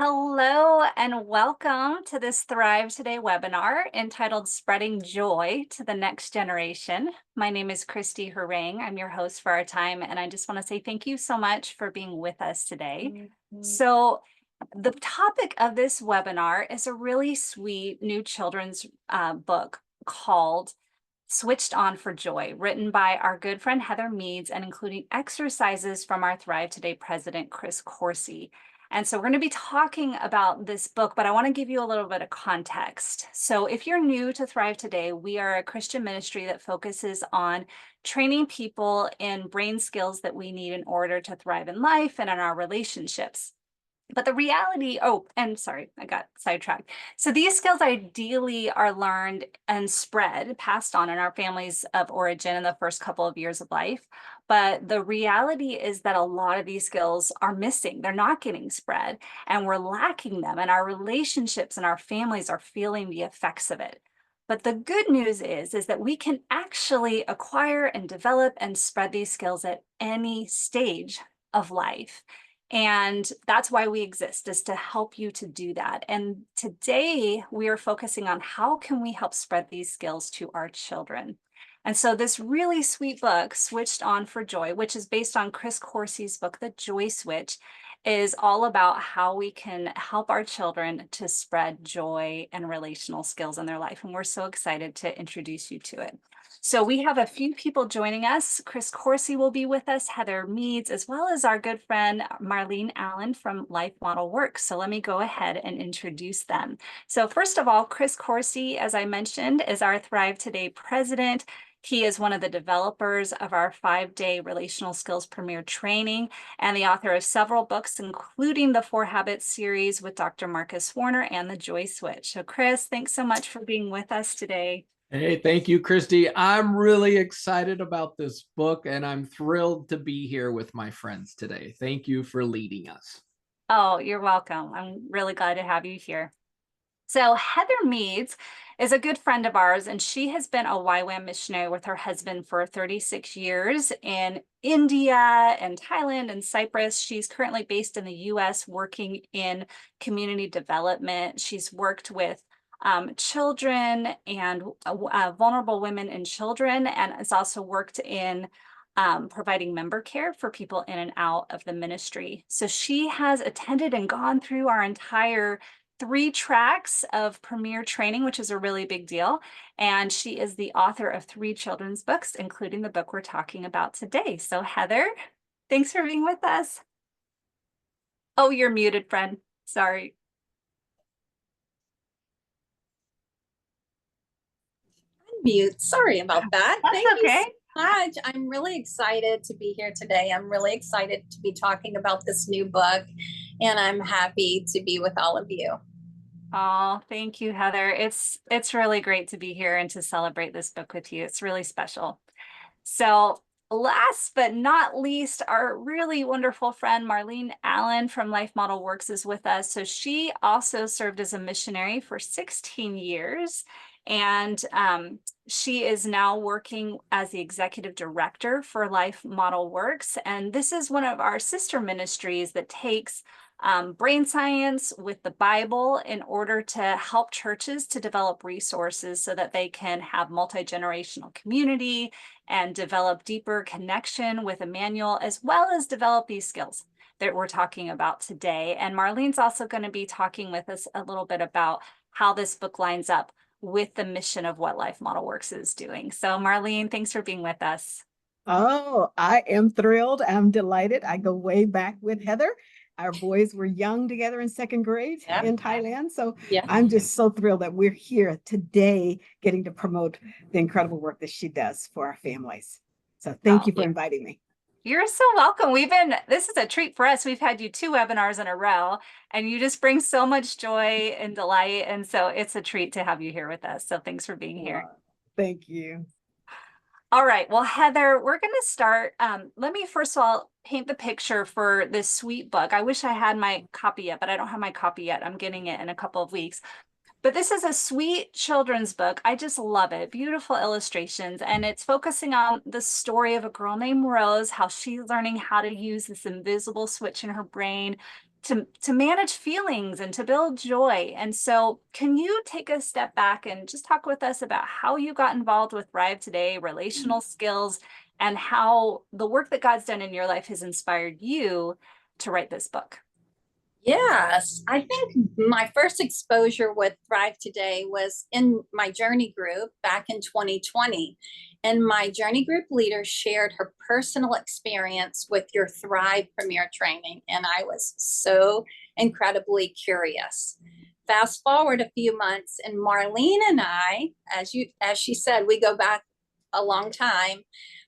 Hello and welcome to this Thrive Today webinar entitled Spreading Joy to the Next Generation. My name is Christy Harang. I'm your host for our time, and I just want to say thank you so much for being with us today. So the topic of this webinar is a really sweet new children's book called Switched On for Joy, written by our good friend Heather Meades and including exercises from our Thrive Today president, Chris Coursey. And so we're going to be talking about this book, but I want to give you a little bit of context. So if you're new to Thrive Today, we are a Christian ministry that focuses on training people in brain skills that we need in order to thrive in life and in our relationships. But the reality, and sorry, I got sidetracked. So these skills ideally are learned and spread, passed on in our families of origin in the first couple of years of life. But the reality is that a lot of these skills are missing. They're not getting spread, and we're lacking them. And our relationships and our families are feeling the effects of it. But the good news is that we can actually acquire and develop and spread these skills at any stage of life. And that's why we exist, is to help you to do that. And today we are focusing on how can we help spread these skills to our children. And so this really sweet book, Switched On for Joy, which is based on Chris Coursey's book, The Joy Switch, is all about how we can help our children to spread joy and relational skills in their life. And we're so excited to introduce you to it. So we have a few people joining us. Chris Coursey will be with us, Heather Meades, as well as our good friend Marlene Allen from Life Model Works. So let me go ahead and introduce them. So first of all, Chris Coursey, as I mentioned, is our Thrive Today president. He is one of the developers of our 5-day relational skills premier training and the author of several books, including the 4 Habits series with Dr. Marcus Warner and the Joy Switch. So Chris, thanks so much for being with us today. Hey, thank you, Christy. I'm really excited about this book, and I'm thrilled to be here with my friends today. Thank you for leading us. Oh, you're welcome. I'm really glad to have you here. So Heather Meades is a good friend of ours, and she has been a YWAM missionary with her husband for 36 years in India and Thailand and Cyprus. She's currently based in the US working in community development. She's worked with children and vulnerable women and children, and has also worked in providing member care for people in and out of the ministry. So she has attended and gone through our entire 3 tracks of premier training, which is a really big deal. And she is the author of 3 children's books, including the book we're talking about today. So Heather, thanks for being with us. Oh, you're muted, friend. Sorry. Mute. Sorry about that. That's Thank okay. you so much. I'm really excited to be here today. I'm really excited to be talking about this new book, and I'm happy to be with all of you. Oh, thank you, Heather. It's really great to be here and to celebrate this book with you. It's really special. So last but not least, our really wonderful friend Marlene Allen from Life Model Works is with us. So she also served as a missionary for 16 years. And she is now working as the executive director for Life Model Works. And this is one of our sister ministries that takes brain science with the Bible in order to help churches to develop resources so that they can have multi-generational community and develop deeper connection with Emmanuel, as well as develop these skills that we're talking about today. And Marlene's also going to be talking with us a little bit about how this book lines up with the mission of what Life Model Works is doing. So Marlene, thanks for being with us. Oh, I am thrilled. I'm delighted. I go way back with Heather. Our boys were young together in 2nd grade in Thailand. So I'm just so thrilled that we're here today getting to promote the incredible work that she does for our families. So thank you for inviting me. You're so welcome. This is a treat for us. We've had you 2 webinars in a row, and you just bring so much joy and delight. And so it's a treat to have you here with us. So thanks for being here. Thank you. All right. Well, Heather, we're going to start. Let me first of all paint the picture for this sweet book. I wish I had my copy yet, but I don't have my copy yet. I'm getting it in a couple of weeks. But this is a sweet children's book. I just love it. Beautiful illustrations. And it's focusing on the story of a girl named Rose, how she's learning how to use this invisible switch in her brain to manage feelings and to build joy. And so can you take a step back and just talk with us about how you got involved with Thrive Today, relational skills, and how the work that God's done in your life has inspired you to write this book? Yes, I think my first exposure with Thrive Today was in my journey group back in 2020. And my journey group leader shared her personal experience with your Thrive Premier training. And I was so incredibly curious. Fast forward a few months, and Marlene and I, as she said, we go back a long time.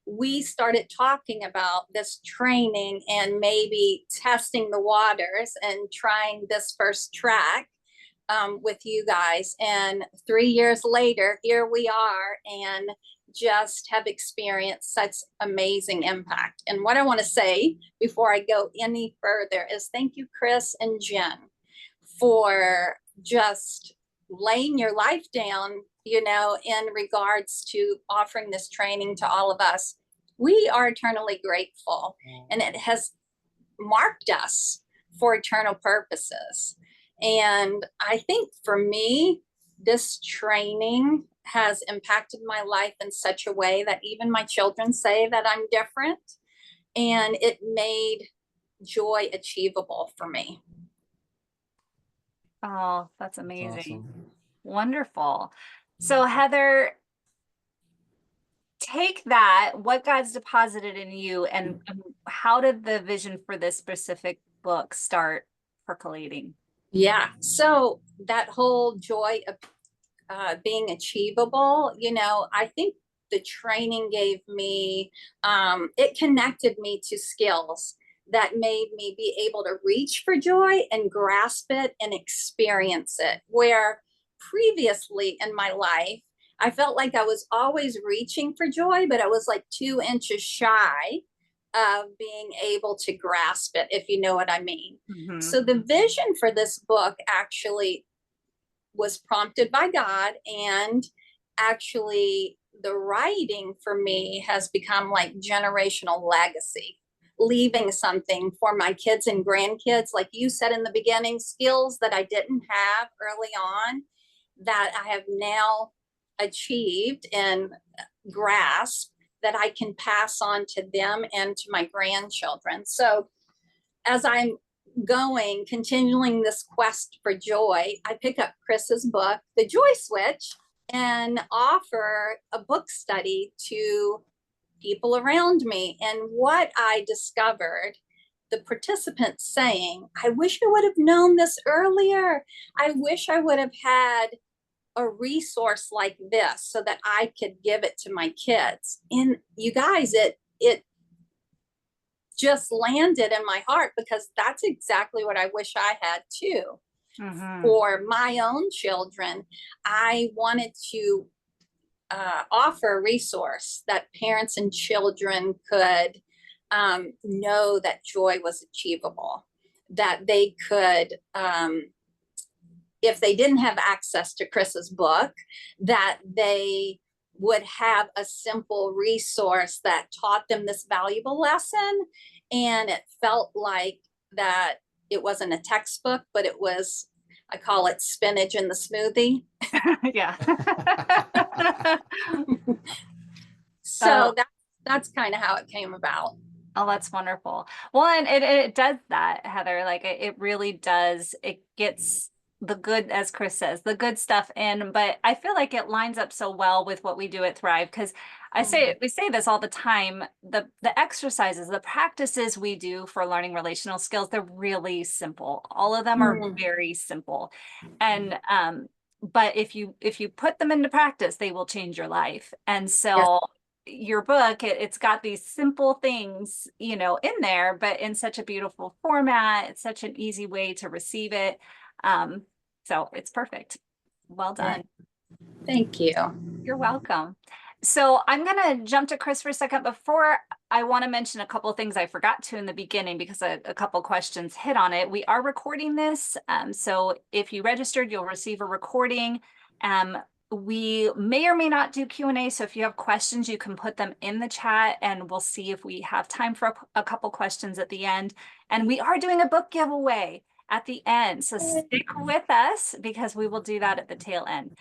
We started talking about this training and maybe testing the waters and trying this first track with you guys. And 3 years later, here we are and just have experienced such amazing impact. And what I want to say before I go any further is thank you, Chris and Jen, for just laying your life down, you know, in regards to offering this training to all of us. We are eternally grateful, and it has marked us for eternal purposes. And I think for me, this training has impacted my life in such a way that even my children say that I'm different, and it made joy achievable for me. Oh, that's amazing. That's awesome. Wonderful. So Heather, take that, what God's deposited in you, and how did the vision for this specific book start percolating? Yeah, so that whole joy of being achievable, you know, I think the training gave me, it connected me to skills that made me be able to reach for joy and grasp it and experience it. Where previously in my life, I felt like I was always reaching for joy, but I was like 2 inches shy of being able to grasp it, if you know what I mean. Mm-hmm. So the vision for this book actually was prompted by God, and actually the writing for me has become like generational legacy, leaving something for my kids and grandkids, like you said in the beginning, skills that I didn't have early on that I have now achieved and grasped that I can pass on to them and to my grandchildren. So as I'm continuing this quest for joy, I pick up Chris's book, The Joy Switch, and offer a book study to people around me. And what I discovered, the participants saying, I wish I would have known this earlier. I wish I would have had a resource like this so that I could give it to my kids. And you guys, it just landed in my heart, because that's exactly what I wish I had too. Mm-hmm. For my own children, I wanted to offer a resource that parents and children could know that joy was achievable, that they could, if they didn't have access to Chris's book, that they would have a simple resource that taught them this valuable lesson. And it felt like that it wasn't a textbook, but it was, I call it spinach in the smoothie. Yeah. So that's kind of how it came about. Oh, that's wonderful. Well, and it does that, Heather. Like it really does. It gets the good, as Chris says, the good stuff in, but I feel like it lines up so well with what we do at Thrive, because we say this all the time, the exercises, the practices we do for learning relational skills, they're really simple. All of them are very simple. And but if you put them into practice, they will change your life. And so your book, it's got these simple things, you know, in there, but in such a beautiful format. It's such an easy way to receive it. So it's perfect. Well done. Thank you. You're welcome. So I'm going to jump to Chris for a second. Before, I want to mention a couple of things I forgot to in the beginning, because a couple questions hit on it. We are recording this. So if you registered, you'll receive a recording. We may or may not do Q&A. So if you have questions, you can put them in the chat, and we'll see if we have time for a couple questions at the end. And we are doing a book giveaway. at the end. So stick with us because we will do that at the tail end.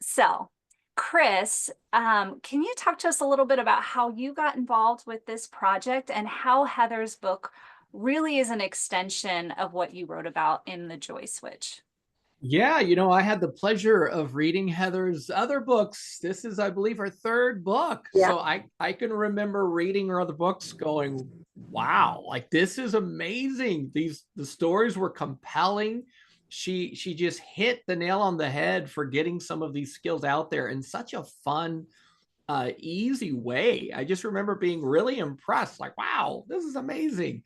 So Chris, can you talk to us a little bit about how you got involved with this project and how Heather's book really is an extension of what you wrote about in The Joy Switch? Yeah, I had the pleasure of reading Heather's other books. This is, I believe, her third book. Yeah. So I can remember reading her other books going, wow, like this is amazing. The stories were compelling. She just hit the nail on the head for getting some of these skills out there in such a fun, easy way. I just remember being really impressed, like, wow, this is amazing.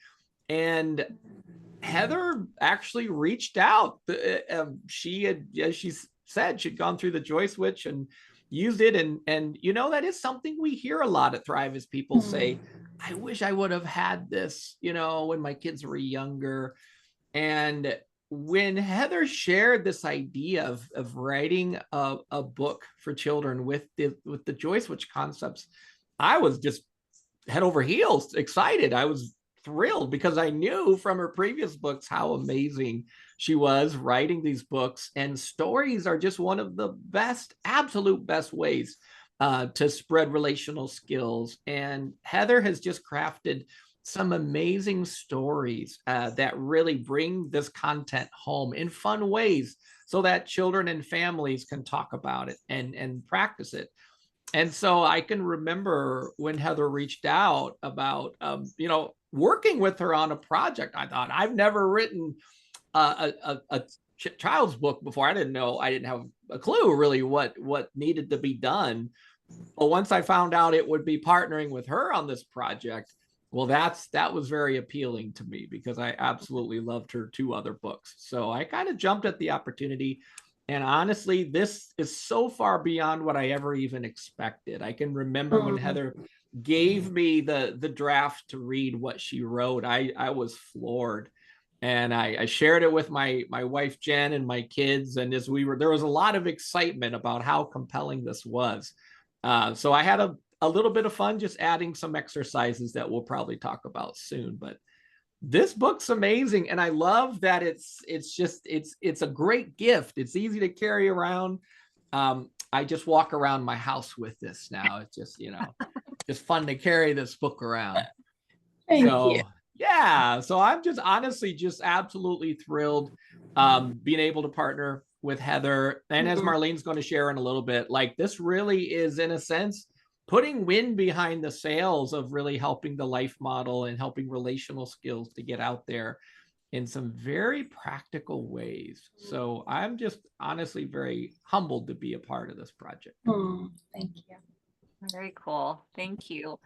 And Heather actually reached out. She had, as she said, she'd gone through the Joy Switch and used it. And that is something we hear a lot at Thrive is people say, I wish I would have had this, when my kids were younger. And when Heather shared this idea of writing a book for children with the Joy Switch concepts, I was just head over heels excited. I was thrilled because I knew from her previous books how amazing she was writing these books, and stories are just one of the best, absolute best ways to spread relational skills. And Heather has just crafted some amazing stories that really bring this content home in fun ways so that children and families can talk about it and practice it. And so I can remember when Heather reached out about, working with her on a project. I thought, I've never written a child's book before. I didn't have a clue really what needed to be done. But once I found out it would be partnering with her on this project, well, that was very appealing to me because I absolutely loved her two other books. So I kind of jumped at the opportunity. And honestly, this is so far beyond what I ever even expected. I can remember when Heather gave me the draft to read what she wrote, I was floored. And I shared it with my wife, Jen, and my kids. And there was a lot of excitement about how compelling this was. So I had a little bit of fun just adding some exercises that we'll probably talk about soon. But this book's amazing, and I love that it's a great gift. It's easy to carry around. I just walk around my house with this now. It's just just fun to carry this book around. Thank you. Yeah, so I'm just honestly just absolutely thrilled being able to partner with Heather. And as Marlene's going to share in a little bit, like this really is, in a sense, putting wind behind the sails of really helping the life model and helping relational skills to get out there in some very practical ways. So I'm just honestly very humbled to be a part of this project. Thank you. Very cool. Thank you.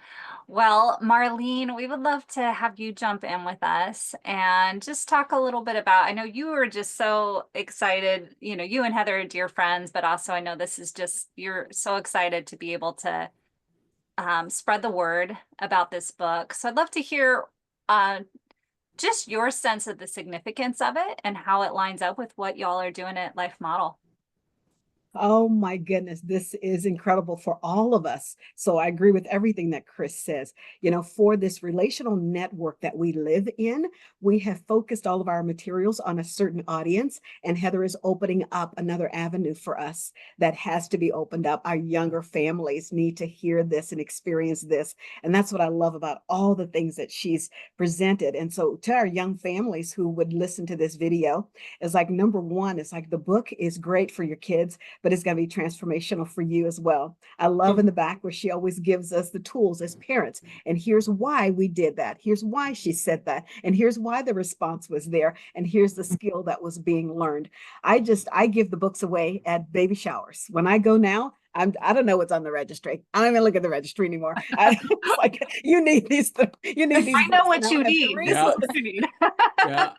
Well, Marlene, we would love to have you jump in with us and just talk a little bit about, I know you were just so excited, you and Heather are dear friends, but also I know this is just, you're so excited to be able to spread the word about this book. So I'd love to hear just your sense of the significance of it and how it lines up with what y'all are doing at Life Model. Oh my goodness, this is incredible for all of us. So I agree with everything that Chris says. For this relational network that we live in, we have focused all of our materials on a certain audience, and Heather is opening up another avenue for us that has to be opened up. Our younger families need to hear this and experience this. And that's what I love about all the things that she's presented. And so to our young families who would listen to this video, it's like, number one, it's like the book is great for your kids, but it's going to be transformational for you as well. I love in the back where she always gives us the tools as parents. And here's why we did that. Here's why she said that. And here's why the response was there. And here's the skill that was being learned. I give the books away at baby showers. When I go now, I don't know what's on the registry. I don't even look at the registry anymore. It's like, you need these. You need these. I know what you need. Yeah. What you need. Yeah.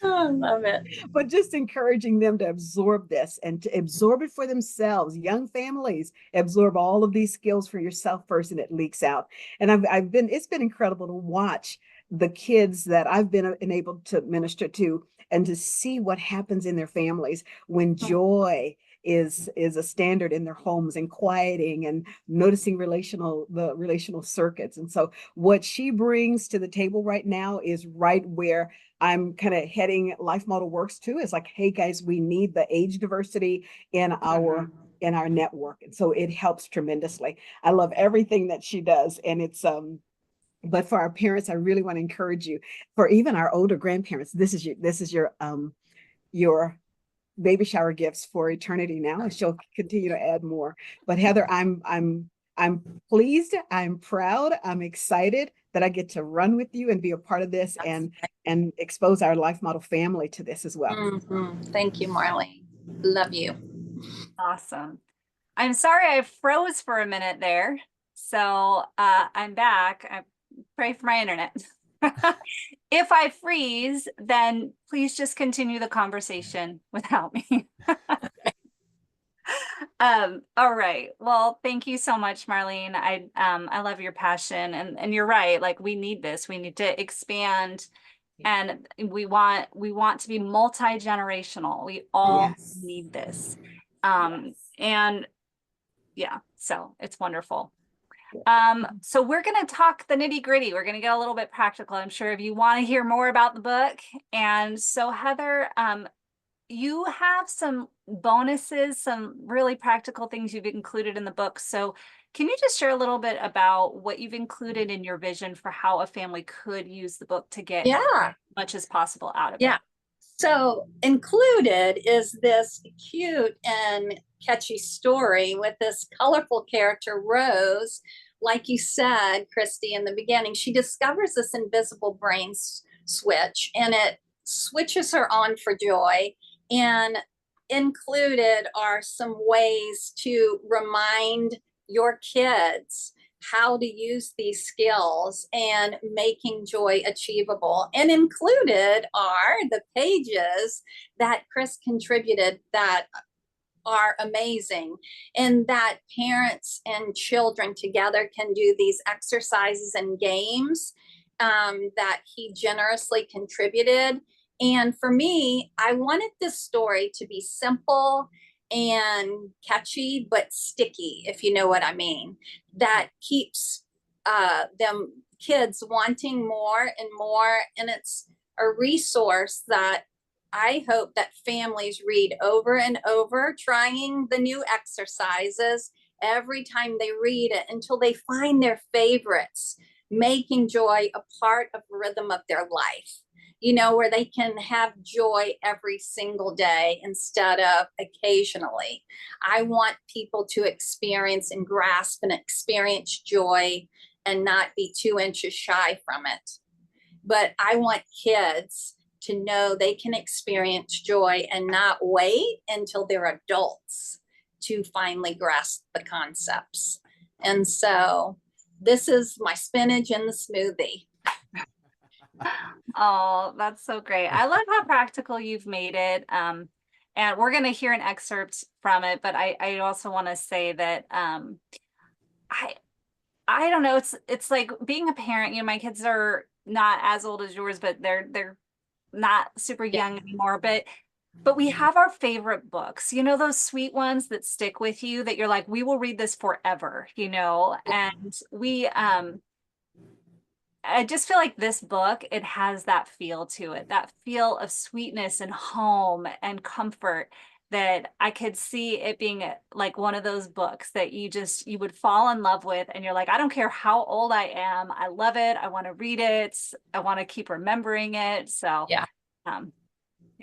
I love it. But just encouraging them to absorb this and to absorb it for themselves. Young families, absorb all of these skills for yourself first, and it leaks out. And it's been incredible to watch the kids that I've been enabled to minister to and to see what happens in their families when joy is a standard in their homes, and quieting and noticing the relational circuits. And so what she brings to the table right now is right where I'm kind of heading Life Model Works to. It's like, hey guys, we need the age diversity in our network. And so it helps tremendously. I love everything that she does. And it's but for our parents, I really want to encourage you, for even our older grandparents, this is your baby shower gifts for eternity now, and she'll continue to add more. But Heather, I'm pleased, I'm proud, I'm excited that I get to run with you and be a part of this, and expose our Life Model family to this as well. Thank you, Marlene. Love you. Awesome. I'm sorry I froze for a minute there. So I'm back. I pray for my internet. If I freeze, then please just continue the conversation without me. All right. Well, thank you so much, Marlene. I love your passion, and you're right. Like, we need this. We need to expand, and we want to be multi-generational. We all need this. And yeah, so it's wonderful. So we're going to talk the nitty gritty. We're going to get a little bit practical. I'm sure if you want to hear more about the book. And so Heather, you have some bonuses, some really practical things you've included in the book. So can you just share a little bit about what you've included in your vision for how a family could use the book to get as much as possible out of it? So included is this cute and catchy story with this colorful character, Rose. Like you said, Christy, in the beginning, she discovers this invisible brain switch, and it switches her on for joy. And included are some ways to remind your kids how to use these skills and making joy achievable. And included are the pages that Chris contributed that are amazing, and that parents and children together can do these exercises and games that he generously contributed. And for me, I wanted this story to be simple and catchy, but sticky, if you know what I mean, that keeps them kids wanting more and more. And it's a resource that I hope that families read over and over, trying the new exercises every time they read it until they find their favorites, making joy a part of the rhythm of their life, you know, where they can have joy every single day instead of occasionally. I want people to experience and grasp and experience joy and not be 2 inches shy from it. But I want kids to know they can experience joy and not wait until they're adults to finally grasp the concepts. And so this is my spinach in the smoothie. Oh, that's so great. I love how practical you've made it. And we're going to hear an excerpt from it, but I also want to say that I don't know, it's like being a parent, you know, my kids are not as old as yours, but they're not super young anymore, but we have our favorite books, you know, those sweet ones that stick with you, that you're like, we will read this forever, you know. And I just feel like this book, it has that feel to it, that feel of sweetness and home and comfort, that I could see it being like one of those books that you would fall in love with. And you're like, I don't care how old I am. I love it. I want to read it. I want to keep remembering it. So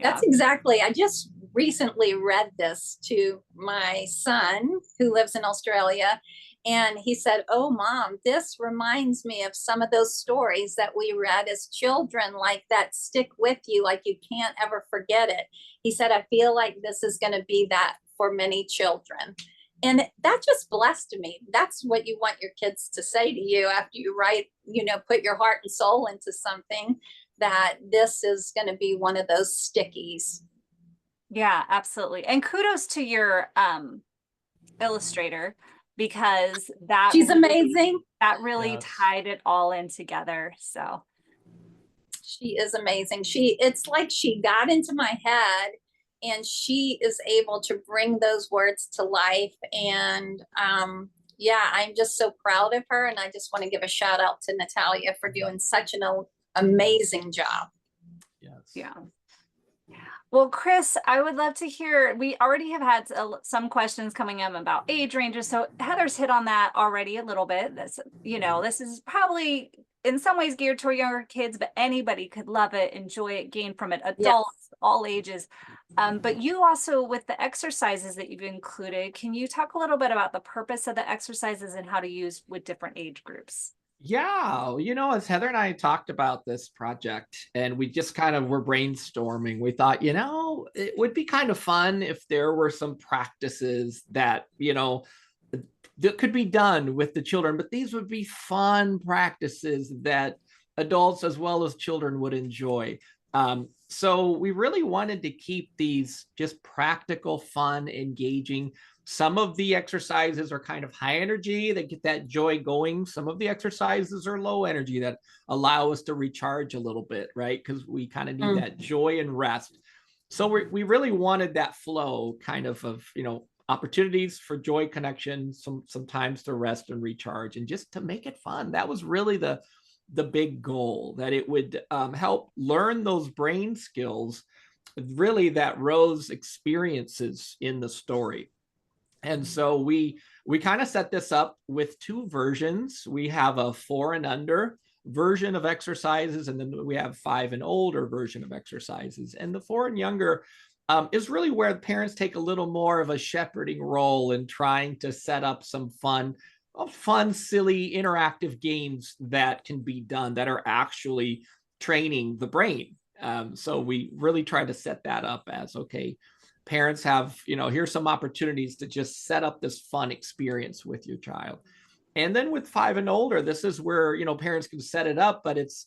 that's exactly. I just recently read this to my son who lives in Australia. And he said, oh, Mom, this reminds me of some of those stories that we read as children, like that stick with you, like you can't ever forget it. He said, I feel like this is going to be that for many children. And that just blessed me. That's what you want your kids to say to you after you write, you know, put your heart and soul into something, that this is going to be one of those stickies. Yeah, absolutely. And kudos to your illustrator, because she's amazing. That really tied it all in together. So she is amazing. It's like she got into my head and she is able to bring those words to life. And yeah, I'm just so proud of her. And I just want to give a shout out to Natalia for doing such an amazing job. Yes. Yeah. Well, Chris, I would love to hear, we already have had some questions coming in about age ranges. So Heather's hit on that already a little bit. This, this is probably in some ways geared toward younger kids, but anybody could love it, enjoy it, gain from it, adults, all ages. But you also, with the exercises that you've included, can you talk a little bit about the purpose of the exercises and how to use with different age groups? Yeah, as Heather and I talked about this project and we just kind of were brainstorming, we thought, it would be kind of fun if there were some practices that, that could be done with the children, but these would be fun practices that adults as well as children would enjoy. So we really wanted to keep these just practical, fun, engaging. Some of the exercises are kind of high energy that get that joy going. Some of the exercises are low energy that allow us to recharge a little bit, right? Because we kind of need that joy and rest. So we really wanted that flow kind of opportunities for joy connection, sometimes to rest and recharge, and just to make it fun. That was really the big goal, that it would help learn those brain skills really that Rose experiences in the story. And so we kind of set this up with two versions. We have a 4 and under version of exercises, and then we have 5 and older version of exercises. And the 4 and younger is really where the parents take a little more of a shepherding role in trying to set up some fun, silly, interactive games that can be done that are actually training the brain. So we really try to set that up as, okay, parents have, here's some opportunities to just set up this fun experience with your child. And then with 5 and older, this is where, parents can set it up, but it's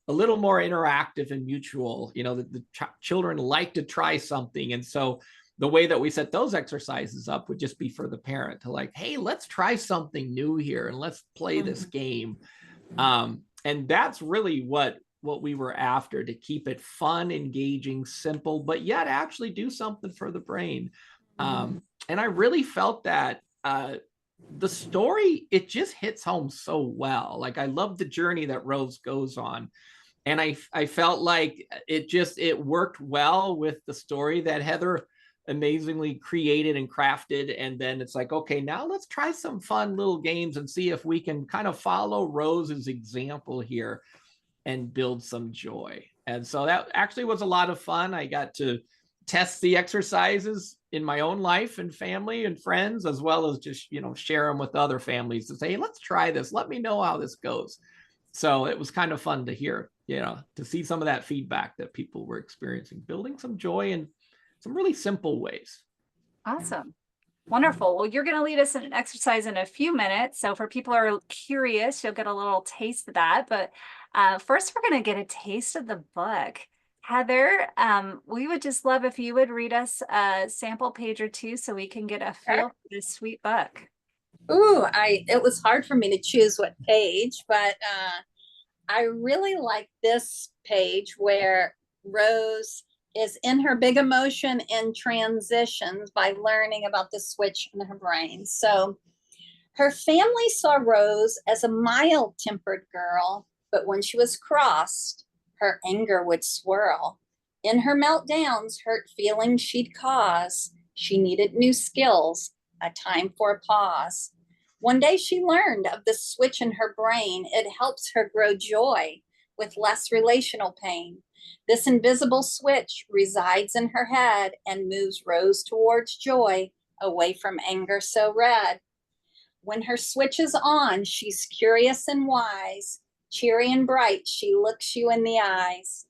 a little more interactive and mutual. The children like to try something. And so the way that we set those exercises up would just be for the parent to like, hey, let's try something new here and let's play this game. And that's really what we were after, to keep it fun, engaging, simple, but yet actually do something for the brain. And I really felt that the story, it just hits home so well. Like, I love the journey that Rose goes on. And I felt like it worked well with the story that Heather amazingly created and crafted. And then it's like, okay, now let's try some fun little games and see if we can kind of follow Rose's example here and build some joy. And so that actually was a lot of fun. I got to test the exercises in my own life and family and friends, as well as just, share them with other families to say, hey, let's try this. Let me know how this goes. So it was kind of fun to hear, to see some of that feedback that people were experiencing, building some joy in some really simple ways. Awesome. Wonderful. Well, you're going to lead us in an exercise in a few minutes. So for people who are curious, you'll get a little taste of that. But first, we're going to get a taste of the book. Heather, we would just love if you would read us a sample page or two so we can get a feel for this sweet book. Ooh, it was hard for me to choose what page, but I really like this page where Rose is in her big emotion and transitions by learning about the switch in her brain. So her family saw Rose as a mild-tempered girl, but when she was crossed, her anger would swirl. In her meltdowns, hurt feelings she'd cause. She needed new skills, a time for a pause. One day she learned of the switch in her brain. It helps her grow joy with less relational pain. This invisible switch resides in her head and moves Rose towards joy, away from anger so red. When her switch is on, she's curious and wise. Cheery and bright, she looks you in the eyes.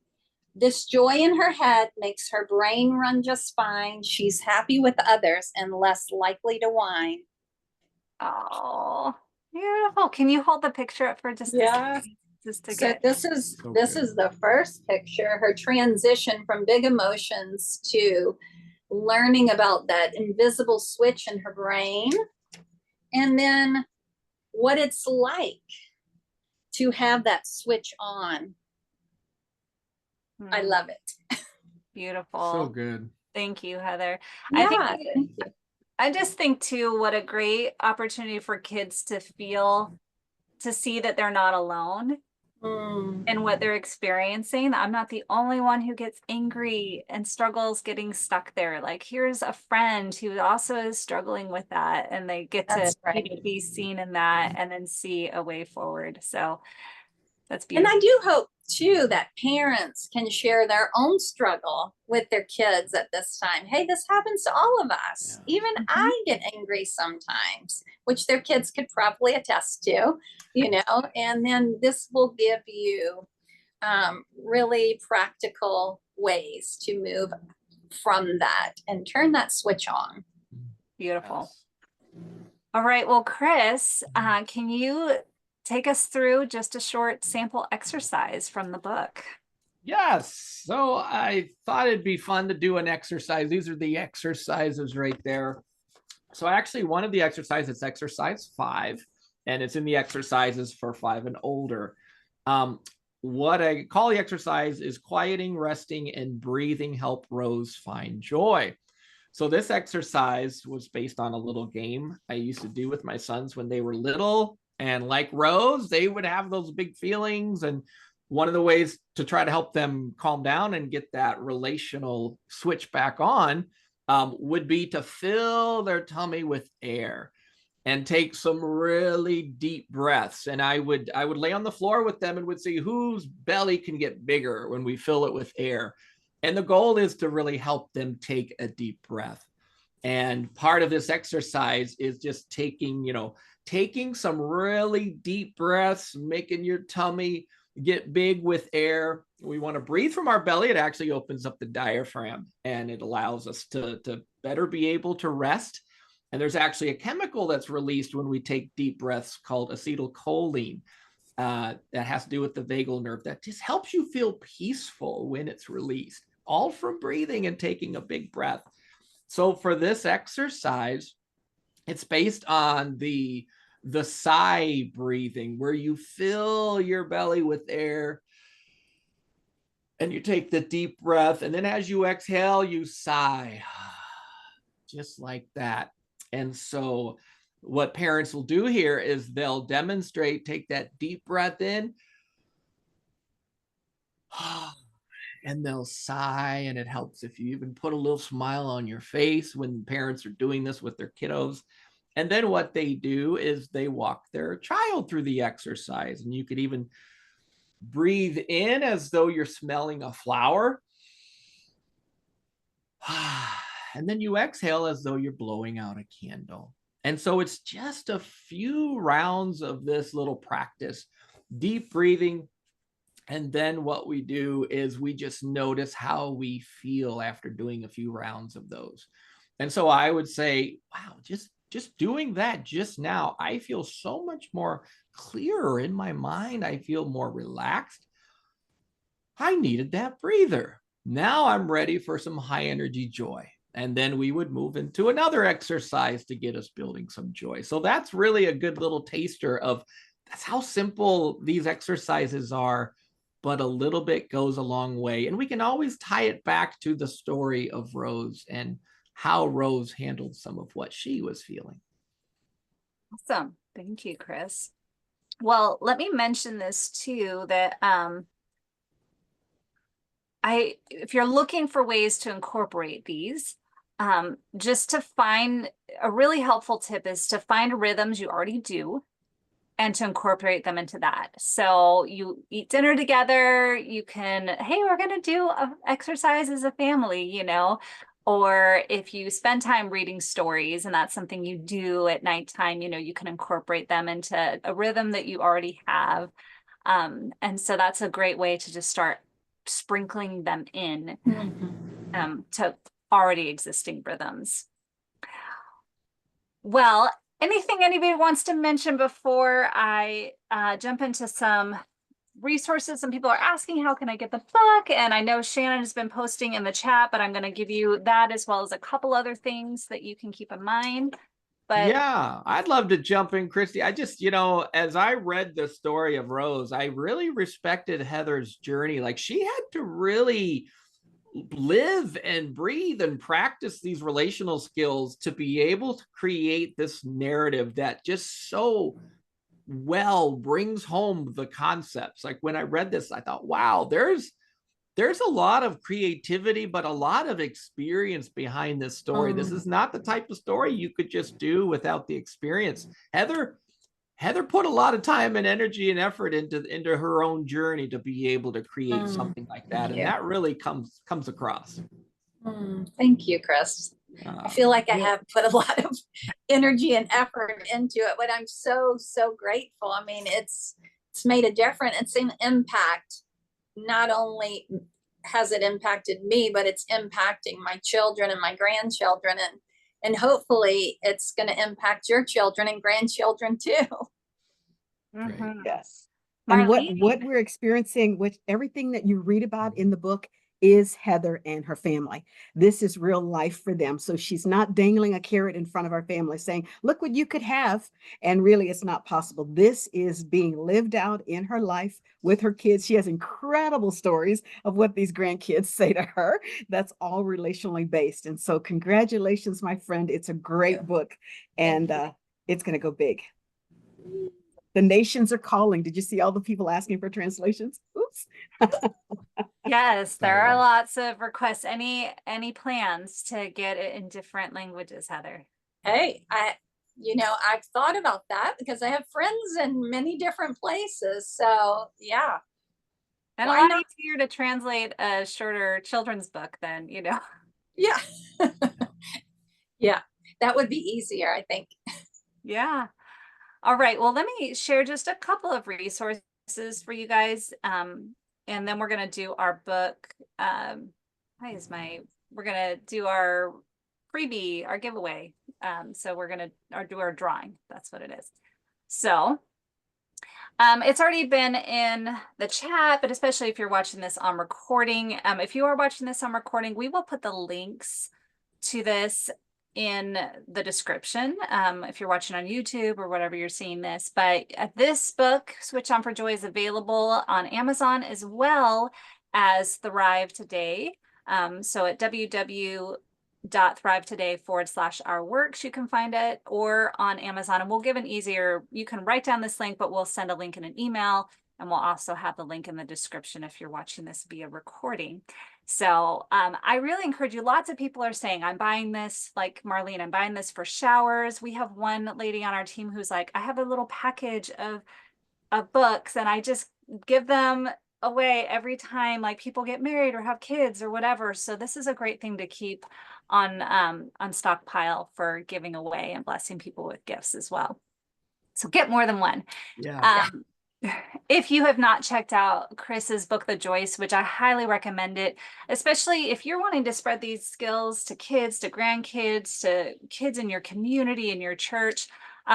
This joy in her head makes her brain run just fine. She's happy with others and less likely to whine. Oh, beautiful. Can you hold the picture up for just a second? Just to get this is the first picture, her transition from big emotions to learning about that invisible switch in her brain, and then what it's like to have that switch on. I love it. Beautiful. So good. Thank you, Heather. Yeah, thank you. I just think too, what a great opportunity for kids to see that they're not alone in what they're experiencing. I'm not the only one who gets angry and struggles getting stuck there. Like, here's a friend who also is struggling with that, and they get to be seen in that and then see a way forward. So that's beautiful. And I do hope too that parents can share their own struggle with their kids at this time. Hey, this happens to all of us. Yeah. Even I get angry sometimes, which their kids could probably attest to, you know, and then this will give you really practical ways to move from that and turn that switch on. Beautiful. Yes. All right. Well, Chris, can you take us through just a short sample exercise from the book? Yes. So I thought it'd be fun to do an exercise. These are the exercises right there. So actually one of the exercises, exercise 5, and it's in the exercises for 5 and older. What I call the exercise is quieting, resting, and breathing help Rose find joy. So this exercise was based on a little game I used to do with my sons when they were little. And like Rose, they would have those big feelings. And one of the ways to try to help them calm down and get that relational switch back on would be to fill their tummy with air and take some really deep breaths. And I would lay on the floor with them and would see whose belly can get bigger when we fill it with air. And the goal is to really help them take a deep breath. And part of this exercise is just taking some really deep breaths, making your tummy get big with air. We want to breathe from our belly. It actually opens up the diaphragm and it allows us to better be able to rest. And there's actually a chemical that's released when we take deep breaths called acetylcholine that has to do with the vagal nerve that just helps you feel peaceful when it's released, all from breathing and taking a big breath. So for this exercise, it's based on the sigh breathing, where you fill your belly with air and you take the deep breath. And then as you exhale, you sigh, just like that. And so what parents will do here is they'll demonstrate, take that deep breath in, and they'll sigh, and it helps if you even put a little smile on your face when parents are doing this with their kiddos. And then what they do is they walk their child through the exercise, and you could even breathe in as though you're smelling a flower. And then you exhale as though you're blowing out a candle. And so it's just a few rounds of this little practice, deep breathing. And then what we do is we just notice how we feel after doing a few rounds of those. And so I would say, wow, just doing that just now, I feel so much more clearer in my mind. I feel more relaxed. I needed that breather. Now I'm ready for some high energy joy. And then we would move into another exercise to get us building some joy. So that's really a good little taster of that's how simple these exercises are, but a little bit goes a long way. And we can always tie it back to the story of Rose and how Rose handled some of what she was feeling. Awesome. Thank you, Chris. Well, let me mention this too, that if you're looking for ways to incorporate these, just to find a really helpful tip is to find rhythms you already do and to incorporate them into that. So you eat dinner together, you can, hey, we're going to do an exercise as a family, you know, or if you spend time reading stories and that's something you do at nighttime, you know, you can incorporate them into a rhythm that you already have. And so that's a great way to just start sprinkling them in to already existing rhythms. Well, anything anybody wants to mention before I jump into some resources? Some people are asking, how can I get the book? And I know Shannon has been posting in the chat, but I'm going to give you that as well as a couple other things that you can keep in mind. But yeah, I'd love to jump in, Christy. I just, as I read the story of Rose, I really respected Heather's journey. Like she had to really live and breathe and practice these relational skills to be able to create this narrative that just so well brings home the concepts. Like when I read this, I thought, wow, there's a lot of creativity, but a lot of experience behind this story. This is not the type of story you could just do without the experience. Heather put a lot of time and energy and effort into her own journey to be able to create something like that. And that really comes across. Thank you, Chris. I feel like I have put a lot of energy and effort into it, but I'm so grateful. I mean, it's made a difference. It's an impact. Not only has it impacted me, but it's impacting my children and my grandchildren, and hopefully it's going to impact your children and grandchildren too. Yes. Marlene? And what we're experiencing, with everything that you read about in the book, is Heather and her family. This is real life for them. So she's not dangling a carrot in front of our family saying, look what you could have. And really, it's not possible. This is being lived out in her life with her kids. She has incredible stories of what these grandkids say to her. That's all relationally based. And so congratulations, my friend. It's a great book, and it's going to go big. The nations are calling. Did you see all the people asking for translations? Oops. Yes, there are lots of requests. Any plans to get it in different languages, Heather? Hey, I've thought about that because I have friends in many different places. So yeah. And a lot easier to translate a shorter children's book than, Yeah. Yeah, that would be easier, I think. Yeah. All right. Well, let me share just a couple of resources for you guys. And then we're going to do our book. We're going to do our freebie, our giveaway. So we're going to do our drawing. That's what it is. So it's already been in the chat, but especially if you're watching this on recording. If you are watching this on recording, we will put the links to this in the description if you're watching on YouTube or whatever you're seeing this. But this book, Switch On for Joy, is available on Amazon as well as Thrive Today. So at www.thrivetoday.com/our-works, you can find it, or on Amazon. And we'll give you can write down this link, but we'll send a link in an email. And we'll also have the link in the description if you're watching this via recording. So I really encourage you. Lots of people are saying, I'm buying this, like Marlene, I'm buying this for showers. We have one lady on our team who's like, I have a little package of books and I just give them away every time like people get married or have kids or whatever. So this is a great thing to keep on stockpile for giving away and blessing people with gifts as well. So get more than one. Yeah. If you have not checked out Chris's book, The Joy Switch, I highly recommend it, especially if you're wanting to spread these skills to kids, to grandkids, to kids in your community, in your church.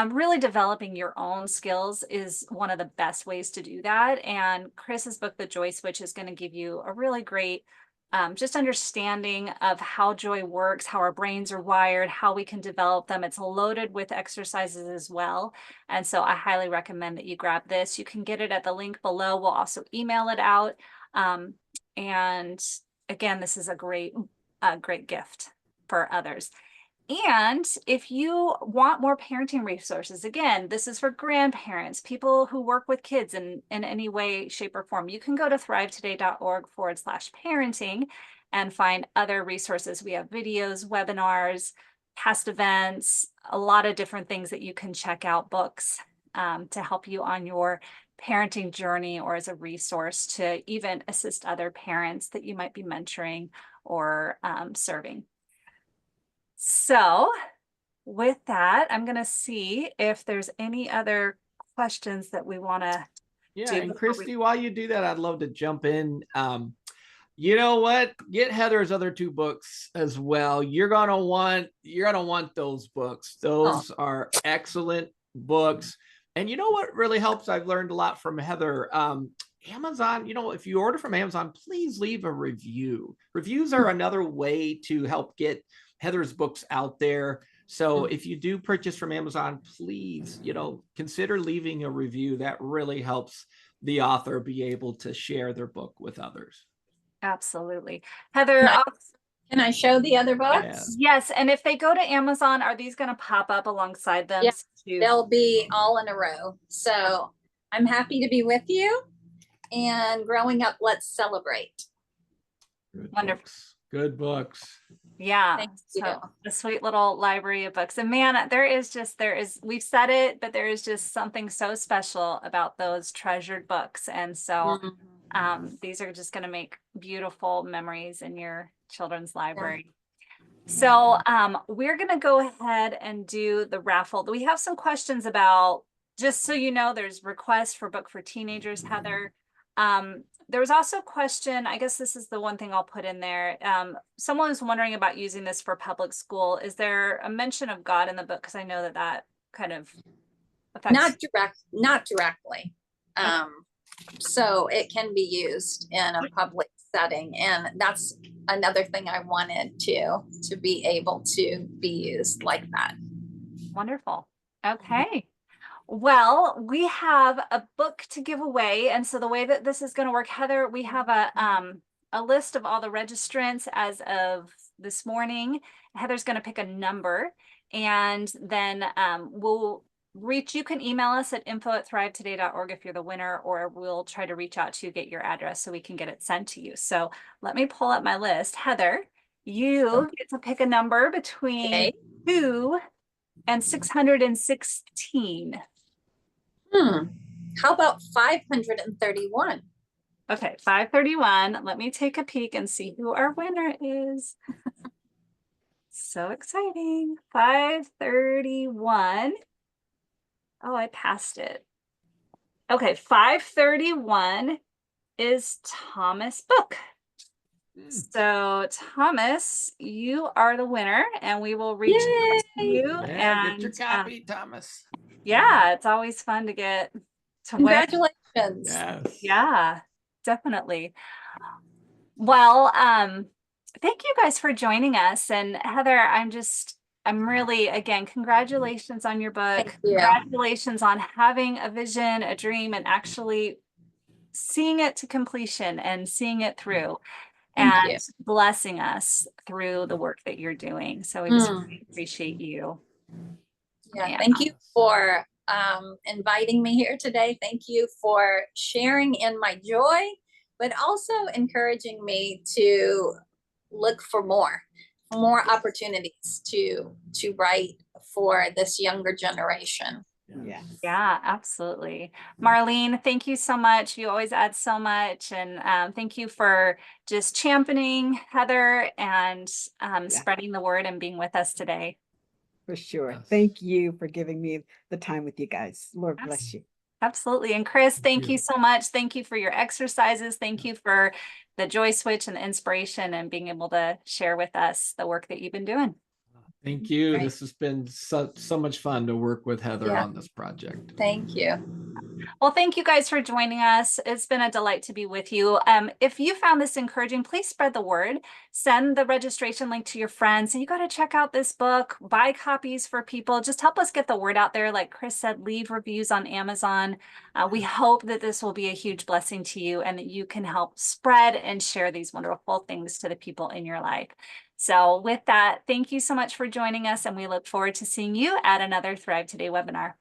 Really developing your own skills is one of the best ways to do that. And Chris's book, The Joy Switch, is going to give you a really great just understanding of how joy works, how our brains are wired, how we can develop them. It's loaded with exercises as well. And so I highly recommend that you grab this. You can get it at the link below. We'll also email it out. And again, this is a great gift for others. And if you want more parenting resources, again, this is for grandparents, people who work with kids in any way, shape, or form. You can go to thrivetoday.org/parenting and find other resources. We have videos, webinars, past events, a lot of different things that you can check out, books to help you on your parenting journey, or as a resource to even assist other parents that you might be mentoring or serving. So with that, I'm going to see if there's any other questions that we want to do. And Christy, while you do that, I'd love to jump in. You know what? Get Heather's other two books as well. You're going to want those books. Those are excellent books. And you know what really helps? I've learned a lot from Heather. Amazon, if you order from Amazon, please leave a review. Reviews are another way to help get Heather's books out there. So if you do purchase from Amazon, please, consider leaving a review. That really helps the author be able to share their book with others. Absolutely. Heather, Can I show the other books? Yes. And if they go to Amazon, are these going to pop up alongside them? Yes, they'll be all in a row. So I'm happy to be with you. And growing up, let's celebrate. Good Wonderful. books. Good books. Yeah. Thank So you. a sweet little library of books. And man, we've said it, but there is just something so special about those treasured books. And so these are just going to make beautiful memories in your children's library. So we're going to go ahead and do the raffle. We have some questions about, just so you know, there's requests for book for teenagers, Heather. There was also a question, I guess this is the one thing I'll put in there. Someone was wondering about using this for public school. Is there a mention of God in the book? Because I know that kind of affects. Not directly. So it can be used in a public setting. And that's another thing I wanted to be able to be used like that. Wonderful. Okay. Well, we have a book to give away. And so the way that this is going to work, Heather, we have a list of all the registrants as of this morning. Heather's going to pick a number, and then you can email us at info@thrivetoday.org if you're the winner, or we'll try to reach out to you, get your address so we can get it sent to you. So let me pull up my list. Heather, you get to pick a number between 2 and 616. How about 531? Okay, 531. Let me take a peek and see who our winner is. So exciting. 531. Oh, I passed it. Okay, 531 is Thomas Book. So Thomas, you are the winner, and we will reach out to you. And get your copy, Thomas. Yeah, it's always fun to get to win. Congratulations. Yes. Yeah, definitely. Well, thank you guys for joining us. And Heather, I'm really, again, congratulations on your book. Congratulations on having a vision, a dream, and actually seeing it to completion and seeing it through. And blessing us through the work that you're doing. So we just really appreciate you. Yeah, thank you for inviting me here today. Thank you for sharing in my joy, but also encouraging me to look for more opportunities to write for this younger generation. Yeah, absolutely. Marlene, thank you so much. You always add so much. And thank you for just championing Heather and spreading the word and being with us today. For sure. Thank you for giving me the time with you guys. Lord bless you. Absolutely. And Chris, thank you so much. Thank you for your exercises. Thank you for the joy switch and the inspiration and being able to share with us the work that you've been doing. Thank you. This has been so much fun to work with Heather on this project. Thank you. Well, thank you guys for joining us. It's been a delight to be with you. If you found this encouraging, please spread the word. Send the registration link to your friends. So you got to check out this book, buy copies for people. Just help us get the word out there. Like Chris said, leave reviews on Amazon. We hope that this will be a huge blessing to you and that you can help spread and share these wonderful things to the people in your life. So with that, thank you so much for joining us, and we look forward to seeing you at another Thrive Today webinar.